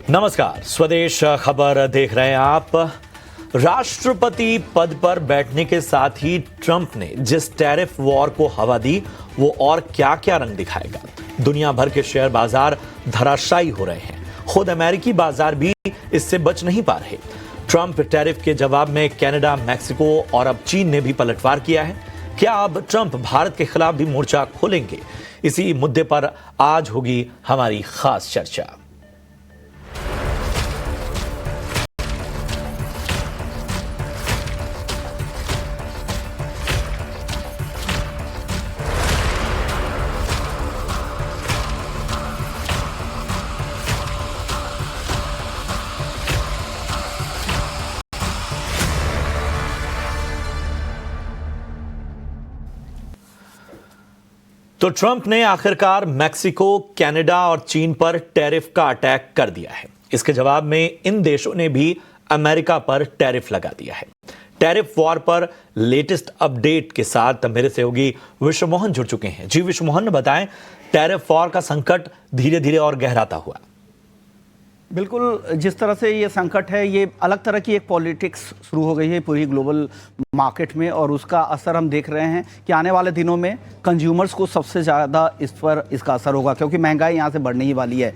नमस्कार, स्वदेश खबर देख रहे हैं आप। राष्ट्रपति पद पर बैठने के साथ ही ट्रंप ने जिस टैरिफ वॉर को हवा दी, वो और क्या क्या रंग दिखाएगा। दुनिया भर के शेयर बाजार धराशायी हो रहे हैं, खुद अमेरिकी बाजार भी इससे बच नहीं पा रहे। ट्रंप टैरिफ के जवाब में कनाडा, मैक्सिको और अब चीन ने भी पलटवार किया है। क्या अब ट्रंप भारत के खिलाफ भी मोर्चा खोलेंगे? इसी मुद्दे पर आज होगी हमारी खास चर्चा। तो ट्रंप ने आखिरकार मैक्सिको, कनाडा और चीन पर टैरिफ का अटैक कर दिया है। इसके जवाब में इन देशों ने भी अमेरिका पर टैरिफ लगा दिया है। टैरिफ वॉर पर लेटेस्ट अपडेट के साथ मेरे सहयोगी विश्व मोहन जुड़ चुके हैं। जी विश्व मोहन, बताएं, टैरिफ वॉर का संकट धीरे धीरे और गहराता हुआ। बिल्कुल, जिस तरह से ये संकट है, ये अलग तरह की एक पॉलिटिक्स शुरू हो गई है पूरी ग्लोबल मार्केट में, और उसका असर हम देख रहे हैं कि आने वाले दिनों में कंज्यूमर्स को सबसे ज़्यादा इस पर इसका असर होगा, क्योंकि महंगाई यहाँ से बढ़ने ही वाली है।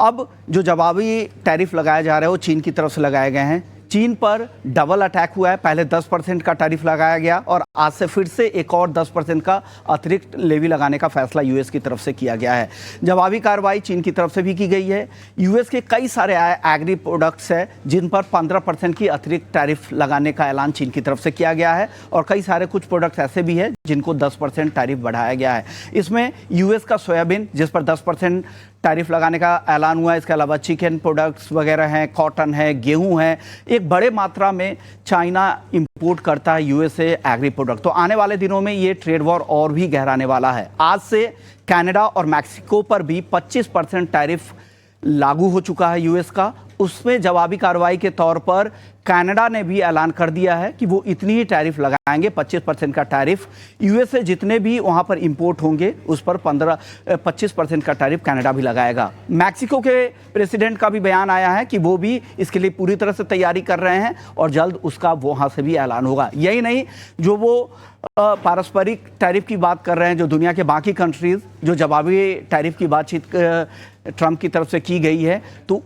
अब जो जवाबी टैरिफ लगाए जा रहे हैं वो चीन की तरफ से लगाए गए हैं। चीन पर डबल अटैक हुआ है। पहले 10% का टैरिफ लगाया गया और आज से फिर से एक और 10% का अतिरिक्त लेवी लगाने का फैसला यूएस की तरफ से किया गया है। जवाबी कार्रवाई चीन की तरफ से भी की गई है। यूएस के कई सारे एग्री प्रोडक्ट्स हैं जिन पर 15% की अतिरिक्त टैरिफ लगाने का ऐलान चीन की तरफ से किया गया है, और कई सारे कुछ प्रोडक्ट्स ऐसे भी हैं जिनको 10% टैरिफ बढ़ाया गया है। इसमें यूएस का सोयाबीन, जिस पर 10% टैरिफ लगाने का ऐलान हुआ है, इसके अलावा चिकन प्रोडक्ट्स वगैरह हैं, कॉटन है, गेहूं है। एक बड़े मात्रा में चाइना इंपोर्ट करता है यूएस से एग्री प्रोडक्ट। तो आने वाले दिनों में ये ट्रेड वॉर और भी गहराने वाला है। आज से कनाडा और मैक्सिको पर भी 25% टैरिफ लागू हो चुका है यूएस का। उसमें जवाबी कार्रवाई के तौर पर कनाडा ने भी ऐलान कर दिया है कि वो इतनी ही टैरिफ लगाएंगे, 25% का टैरिफ। यूएस से जितने भी वहाँ पर इंपोर्ट होंगे उस पर 25% का टैरिफ कनाडा भी लगाएगा। मैक्सिको के प्रेसिडेंट का भी बयान आया है कि वो भी इसके लिए पूरी तरह से तैयारी कर रहे हैं और जल्द उसका वहाँ से भी ऐलान होगा। यही नहीं, जो वो पारस्परिक टैरिफ की बात कर रहे हैं, जो दुनिया के बाकी कंट्रीज जो जवाबी टैरिफ की बातचीत ट्रंप की तरफ से की गई है, तो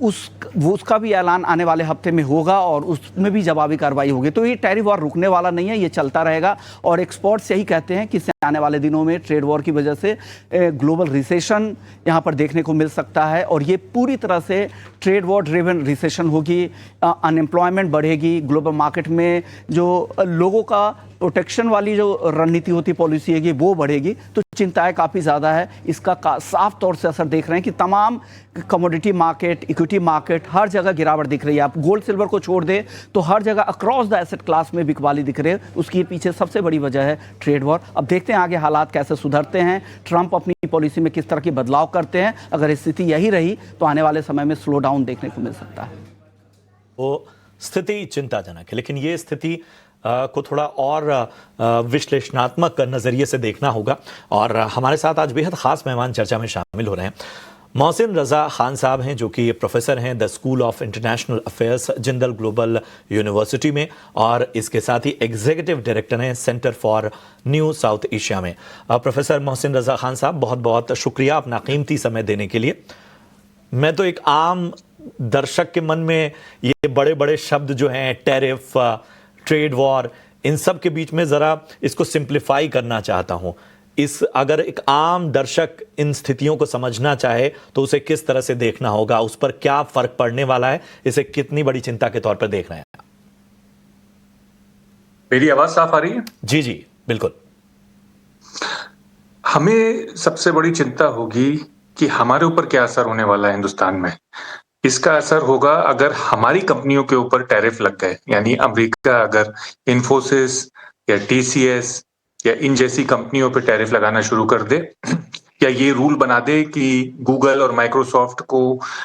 उसका भी ऐलान आने वाले हफ्ते में होगा और उसमें भी जवाबी कार्रवाई होगी। तो ये टैरिफ वॉर रुकने वाला नहीं है, ये चलता रहेगा। और एक्सपर्ट्स यही कहते हैं कि आने वाले दिनों में ट्रेड वॉर की वजह से ग्लोबल रिसेशन यहाँ पर देखने को मिल सकता है, और ये पूरी तरह से ट्रेड वॉर ड्रिवन रिसेशन होगी। अनएम्प्लॉयमेंट बढ़ेगी, ग्लोबल मार्केट में जो लोगों का प्रोटेक्शन वाली जो रणनीति होती, पॉलिसी है, वो बढ़ेगी। तो चिंताएं काफ़ी ज़्यादा है। इसका साफ तौर से असर देख रहे हैं कि तमाम कमोडिटी मार्केट, इक्विटी मार्केट, हर जगह गिरावट दिख रही है। आप गोल्ड सिल्वर को छोड़ दें तो हर जगह अक्रॉस द एसेट क्लास में बिकवाली दिख रही है। उसके पीछे सबसे बड़ी वजह है ट्रेड वॉर। अब देखते हैं आगे हालात कैसे सुधरते हैं, ट्रंप अपनी पॉलिसी में किस तरह की बदलाव करते हैं। अगर स्थिति यही रही तो आने वाले समय में स्लो डाउन देखने को मिल सकता है। वो स्थिति चिंताजनक है, लेकिन ये स्थिति को थोड़ा और विश्लेषणात्मक नजरिए से देखना होगा। और हमारे साथ आज बेहद खास मेहमान चर्चा में शामिल हो रहे हैं। मोहसिन रजा खान साहब हैं, जो कि प्रोफेसर हैं the school of international affairs, Jindal global university में, और इसके साथ ही एग्जीक्यूटिव डायरेक्टर हैं centre for new south Asia में। प्रोफेसर मोहसिन रजा खान साहब, बहुत बहुत शुक्रिया अपना कीमती समय देने के लिए। मैं तो एक आम दर्शक के मन में ये बड़े बड़े शब्द जो हैं, टैरिफ, ट्रेड वॉर, इन सब के बीच में जरा इसको सिंप्लीफाई करना चाहता हूं। अगर एक आम दर्शक इन स्थितियों को समझना चाहे तो उसे किस तरह से देखना होगा, उस पर क्या फर्क पड़ने वाला है, इसे कितनी बड़ी चिंता के तौर पर देख रहे हैं? मेरी आवाज साफ आ रही है? जी जी बिल्कुल। हमें सबसे बड़ी चिंता होगी कि हमारे ऊपर क्या असर होने वाला है हिंदुस्तान में। इसका असर होगा अगर हमारी कंपनियों के ऊपर टैरिफ लग गए, यानी अमेरिका अगर इन्फोसिस या टीसीएस या इन जैसी कंपनियों पर टैरिफ लगाना शुरू कर दे, या ये रूल बना दे कि गूगल और माइक्रोसॉफ्ट को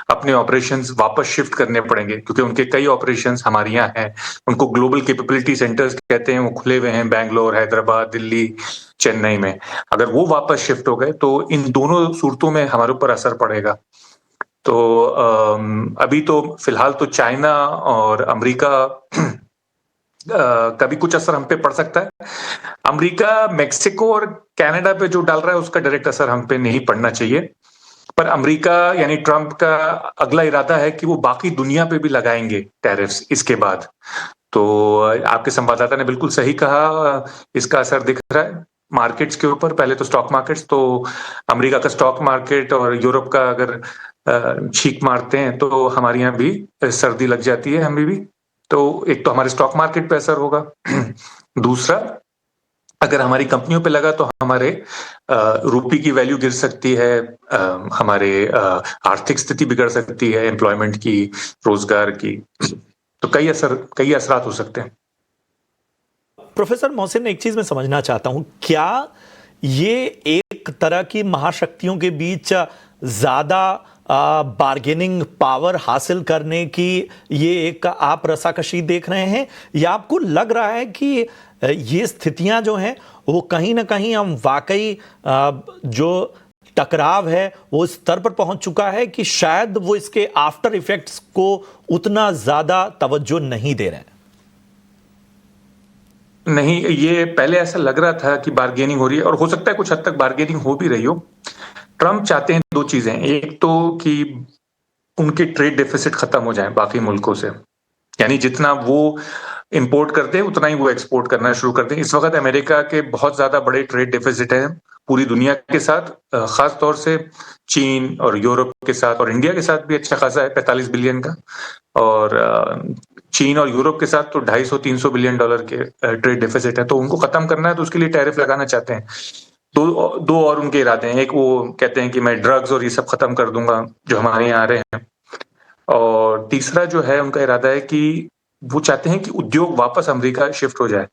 अपने ऑपरेशंस वापस शिफ्ट करने पड़ेंगे, क्योंकि उनके कई ऑपरेशंस हमारे यहाँ हैं, उनको ग्लोबल कैपेबिलिटी सेंटर्स कहते हैं, वो खुले हुए हैं बैंगलोर, हैदराबाद, दिल्ली, चेन्नई में। अगर वो वापस शिफ्ट हो गए तो इन दोनों सूरतों में हमारे ऊपर असर पड़ेगा। तो अभी तो फिलहाल तो चाइना और अमेरिका का भी कुछ असर हम पे पड़ सकता है। अमेरिका मेक्सिको और कनाडा पे जो डाल रहा है उसका डायरेक्ट असर हम पे नहीं पड़ना चाहिए, पर अमेरिका यानी ट्रंप का अगला इरादा है कि वो बाकी दुनिया पे भी लगाएंगे टैरिफ्स इसके बाद। तो आपके संवाददाता ने बिल्कुल सही कहा, इसका असर दिख रहा है मार्केट्स के ऊपर। पहले तो स्टॉक मार्केट्स, तो अमेरिका का स्टॉक मार्केट और यूरोप का अगर छींक मारते हैं तो हमारे यहाँ भी सर्दी लग जाती है हमें भी। तो एक तो हमारे स्टॉक मार्केट पे असर होगा। दूसरा, अगर हमारी कंपनियों पे लगा तो हमारे रुपये की वैल्यू गिर सकती है, हमारे आर्थिक स्थिति बिगड़ सकती है, एम्प्लॉयमेंट की, रोजगार की। तो कई असरात हो सकते हैं। प्रोफेसर मोहसिन, एक चीज मैं समझना चाहता हूं, क्या ये एक तरह की महाशक्तियों के बीच ज्यादा बार्गेनिंग पावर हासिल करने की ये एक आप रसाकशी देख रहे हैं, या आपको लग रहा है कि ये स्थितियां जो हैं वो कहीं ना कहीं हम वाकई जो टकराव है वो इस स्तर पर पहुंच चुका है कि शायद वो इसके आफ्टर इफेक्ट्स को उतना ज्यादा तवज्जो नहीं दे रहे हैं? नहीं, ये पहले ऐसा लग रहा था कि बार्गेनिंग हो रही है, और हो सकता है कुछ हद तक बार्गेनिंग हो भी रही हो। ट्रंप चाहते हैं दो चीजें, एक तो कि उनके ट्रेड डेफिसिट खत्म हो जाए बाकी मुल्कों से, यानी जितना वो इंपोर्ट करते हैं उतना ही वो एक्सपोर्ट करना शुरू कर दें। इस वक्त अमेरिका के बहुत ज्यादा बड़े ट्रेड डेफिसिट हैं पूरी दुनिया के साथ, खास तौर से चीन और यूरोप के साथ, और इंडिया के साथ भी अच्छा खासा है, 45 बिलियन का। और चीन और यूरोप के साथ तो 250-300 बिलियन डॉलर के ट्रेड डेफिसिट है। तो उनको खत्म करना है तो उसके लिए टैरिफ लगाना चाहते हैं। दो और उनके इरादे हैं। एक, वो कहते हैं कि मैं ड्रग्स और ये सब खत्म कर दूंगा जो हमारे यहाँ आ रहे हैं, और तीसरा जो है उनका इरादा है कि वो चाहते हैं कि उद्योग वापस अमेरिका शिफ्ट हो जाए,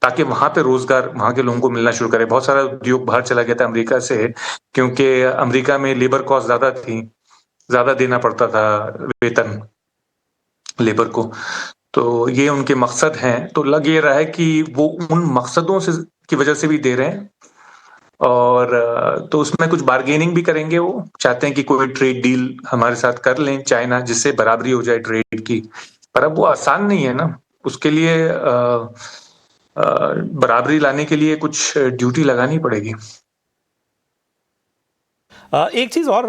ताकि वहां पे रोजगार वहां के लोगों को मिलना शुरू करे। बहुत सारा उद्योग बाहर चला गया था अमेरिका से, क्योंकि अमेरिका में लेबर कॉस्ट ज्यादा थी, ज्यादा देना पड़ता था वेतन लेबर को। तो ये उनके मकसद हैं। तो लग ये रहा है कि वो उन मकसदों से की वजह से भी दे रहे हैं, और तो उसमें कुछ बार्गेनिंग भी करेंगे। वो चाहते हैं कि कोई ट्रेड डील हमारे साथ कर लें चाइना, जिससे बराबरी हो जाए ट्रेड की। पर अब वो आसान नहीं है ना, उसके लिए बराबरी लाने के लिए कुछ ड्यूटी लगानी पड़ेगी। एक चीज़ और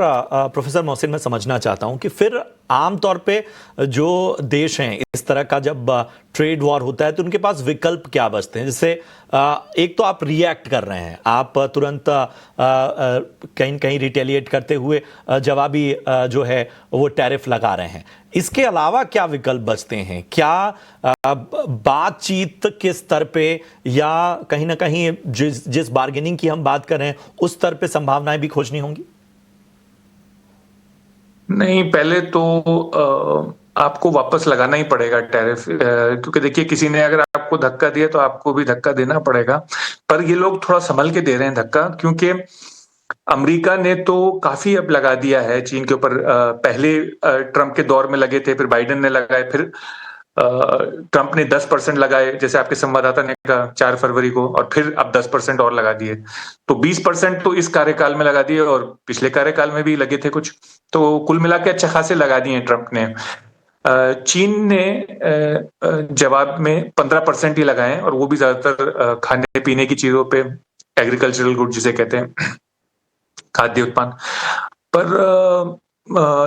प्रोफेसर मोहसिन मैं समझना चाहता हूं कि फिर आमतौर पे जो देश हैं इस तरह का जब ट्रेड वॉर होता है तो उनके पास विकल्प क्या बचते हैं? जैसे एक तो आप रिएक्ट कर रहे हैं, आप तुरंत कहीं न कहीं रिटेलिएट करते हुए जवाबी जो है वो टैरिफ लगा रहे हैं। इसके अलावा क्या विकल्प बचते हैं? क्या बातचीत के स्तर पे, या कहीं ना कहीं जिस बार्गेनिंग की हम बात कर रहे हैं उस स्तर पे संभावनाएं भी खोजनी होंगी? नहीं, पहले तो आपको वापस लगाना ही पड़ेगा टैरिफ, क्योंकि देखिए किसी ने अगर आपको धक्का दिया तो आपको भी धक्का देना पड़ेगा। पर ये लोग थोड़ा संभल के दे रहे हैं धक्का, क्योंकि अमेरिका ने तो काफी अब लगा दिया है चीन के ऊपर। पहले ट्रंप के दौर में लगे थे, फिर बाइडेन ने लगाए, फिर ट्रंप ने 10% लगाए, जैसे आपके संवाददाता ने कहा 4 फरवरी को, और फिर अब 10% और लगा दिए। तो 20% तो इस कार्यकाल में लगा दिए, और पिछले कार्यकाल में भी लगे थे कुछ। तो कुल मिला के अच्छा खासे लगा दिए ट्रंप ने। चीन ने जवाब में 15% ही लगाए, और वो भी ज्यादातर खाने पीने की चीजों पे, एग्रीकल्चरल गुड जिसे कहते हैं, खाद्य उत्पाद पर।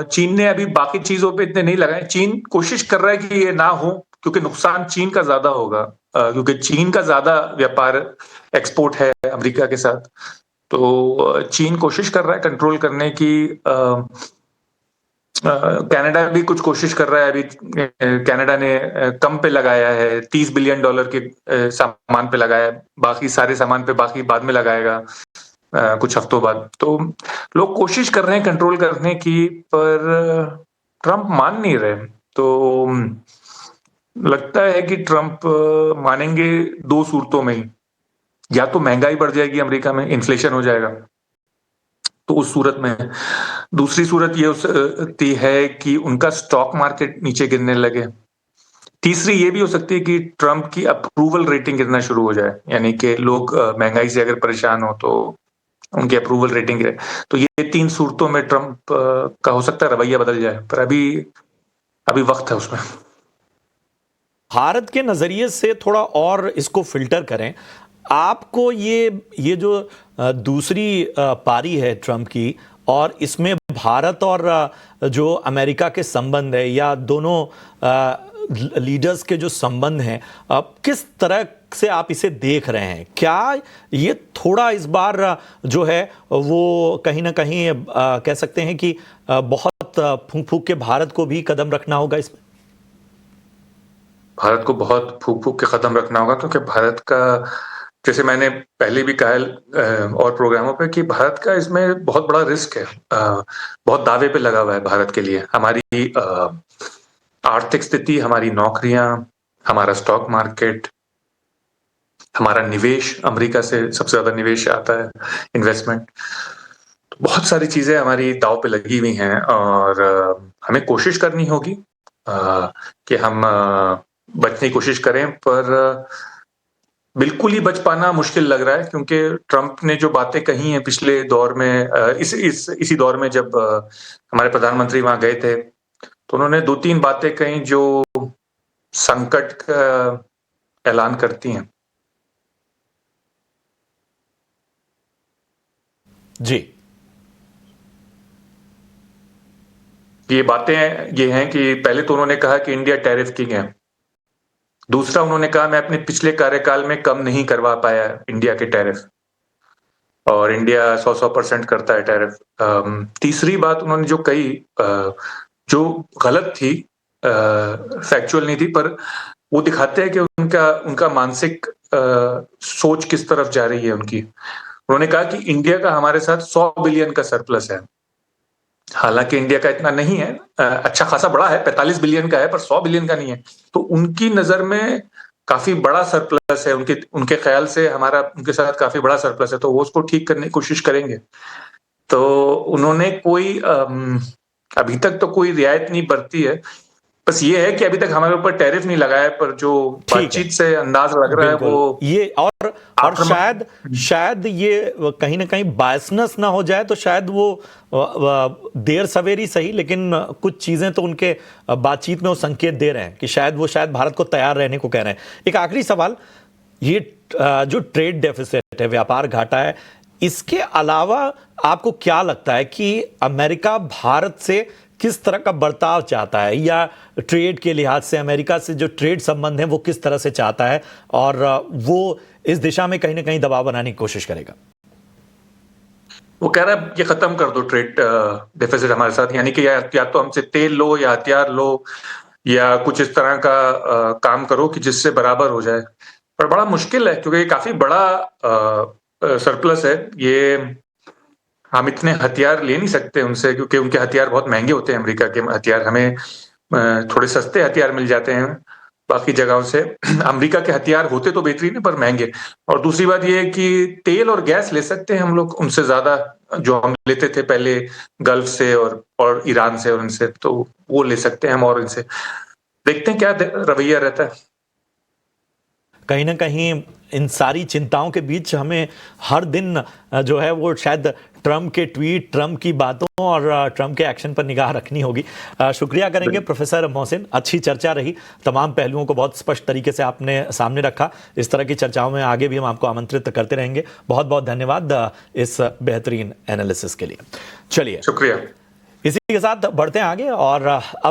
चीन ने अभी बाकी चीजों पे इतने नहीं लगाए। चीन कोशिश कर रहा है कि ये ना हो, क्योंकि नुकसान चीन का ज्यादा होगा, क्योंकि चीन का ज्यादा व्यापार एक्सपोर्ट है अमेरिका के साथ। तो चीन कोशिश कर रहा है कंट्रोल करने की। कनाडा भी कुछ कोशिश कर रहा है। अभी कनाडा ने कम पे लगाया है, 30 बिलियन डॉलर के सामान पे लगाया है, बाकी सारे सामान पे बाकी बाद में लगाएगा कुछ हफ्तों बाद। तो लोग कोशिश कर रहे हैं कंट्रोल करने की, पर ट्रंप मान नहीं रहे। तो लगता है कि ट्रंप मानेंगे दो सूरतों में ही, या तो महंगाई बढ़ जाएगी अमेरिका में, इन्फ्लेशन हो जाएगा, तो उस सूरत में। दूसरी सूरत ये हो सकती है कि उनका स्टॉक मार्केट नीचे गिरने लगे। तीसरी ये भी हो सकती है कि ट्रंप की अप्रूवल रेटिंग गिरना शुरू हो जाए, यानी कि लोग महंगाई से अगर परेशान हो तो उनकी अप्रूवल रेटिंग है। तो ये 3 सूरतों में ट्रंप का हो सकता है रवैया बदल जाए, पर अभी वक्त है उसमें। भारत के नजरिए से थोड़ा और इसको फिल्टर करें, आपको ये जो दूसरी पारी है ट्रंप की, और इसमें भारत और जो अमेरिका के संबंध है, या दोनों लीडर्स के जो संबंध हैं, किस तरह से आप इसे देख रहे हैं? क्या ये थोड़ा इस बार जो है वो कहीं ना कहीं कह सकते हैं कि बहुत फूंक फूंक के भारत को भी कदम रखना होगा इसमें? भारत को बहुत फूक-फूक के कदम रखना होगा, क्योंकि भारत का, जैसे मैंने पहले भी कहा है और प्रोग्रामों पे, कि भारत का इसमें बहुत बड़ा रिस्क है। बहुत दावे पे लगा हुआ है भारत के लिए। हमारी आर्थिक स्थिति, हमारी नौकरियां, हमारा स्टॉक मार्केट, हमारा निवेश, अमेरिका से सबसे ज्यादा निवेश आता है, इन्वेस्टमेंट। बहुत सारी चीजें हमारी दाव पे लगी हुई हैं, और हमें कोशिश करनी होगी कि हम बचने की कोशिश करें, पर बिल्कुल ही बच पाना मुश्किल लग रहा है, क्योंकि ट्रंप ने जो बातें कही हैं पिछले दौर में, इसी दौर में जब हमारे प्रधानमंत्री वहां गए थे, तो उन्होंने 2-3 बातें कही जो संकट का ऐलान करती हैं। जी, ये बातें ये हैं कि पहले तो उन्होंने कहा कि इंडिया टैरिफ किंग है। दूसरा, उन्होंने कहा मैं अपने पिछले कार्यकाल में कम नहीं करवा पाया इंडिया के टैरिफ, और इंडिया 100% करता है टैरिफ। तीसरी बात उन्होंने जो कही, जो गलत थी, फैक्चुअल नहीं थी, पर वो दिखाते हैं कि उनका मानसिक सोच किस तरफ जा रही है उनकी। उन्होंने कहा कि इंडिया का हमारे साथ 100 बिलियन का सरप्लस है। हालांकि इंडिया का इतना नहीं है, अच्छा खासा बड़ा है, 45 बिलियन का है, पर 100 बिलियन का नहीं है। तो उनकी नजर में काफी बड़ा सरप्लस है, उनके ख्याल से हमारा उनके साथ काफी बड़ा सरप्लस है, तो वो उसको ठीक करने की कोशिश करेंगे। तो उन्होंने अभी तक तो कोई रियायत नहीं बरती है। बस ये है कि अभी तक हमारे ऊपर टैरिफ नहीं लगाया, पर जो ठीक है, बातचीत से अंदाज लग रहा है बिल्कुल। वो ये और आक्रामक। शायद ये कहीं ना कहीं बायसनेस ना हो जाए, तो शायद वो देर सवेरी सही, लेकिन कुछ चीजें तो उनके बातचीत में वो संकेत दे रहे हैं कि शायद भारत को तैयार रहने को कह रहे हैं। एक आखिरी सवाल, ये जो ट्रेड डेफिसिट है, व्यापार घाटा है, इसके अलावा आपको क्या लगता है कि अमेरिका भारत से किस तरह का बर्ताव चाहता है, या ट्रेड के लिहाज से अमेरिका से जो ट्रेड संबंध है वो किस तरह से चाहता है, और वो इस दिशा में कहीं ना कहीं दबाव बनाने की कोशिश करेगा? वो कह रहा है ये खत्म कर दो ट्रेड डेफिसिट हमारे साथ, यानी कि या तो हमसे तेल लो, या हथियार लो, या कुछ इस तरह का काम करो कि जिससे बराबर हो जाए। पर बड़ा मुश्किल है, क्योंकि ये काफी बड़ा सरप्लस है। ये हम इतने हथियार ले नहीं सकते उनसे, क्योंकि उनके हथियार बहुत महंगे होते हैं। अमेरिका के हथियार हमें थोड़े सस्ते हथियार मिल जाते हैं बाकी जगहों से। अमेरिका के हथियार होते तो बेहतरीन है, पर महंगे। और दूसरी बात यह है कि तेल और गैस ले सकते हैं हम लोग उनसे ज्यादा, जो हम लेते थे पहले गल्फ से और ईरान से, और उनसे तो वो ले सकते हैं हम, और इनसे देखते हैं क्या रवैया रहता है। कहीं ना कहीं इन सारी चिंताओं के बीच हमें हर दिन जो है वो शायद ट्रंप के ट्वीट, ट्रंप की बातों और ट्रंप के एक्शन पर निगाह रखनी होगी। शुक्रिया करेंगे प्रोफेसर मोहसिन, अच्छी चर्चा रही, तमाम पहलुओं को बहुत स्पष्ट तरीके से आपने सामने रखा। इस तरह की चर्चाओं में आगे भी हम आपको आमंत्रित करते रहेंगे। बहुत बहुत धन्यवाद इस बेहतरीन एनालिसिस के लिए। चलिए, शुक्रिया। इसी के साथ बढ़ते हैं आगे, और अब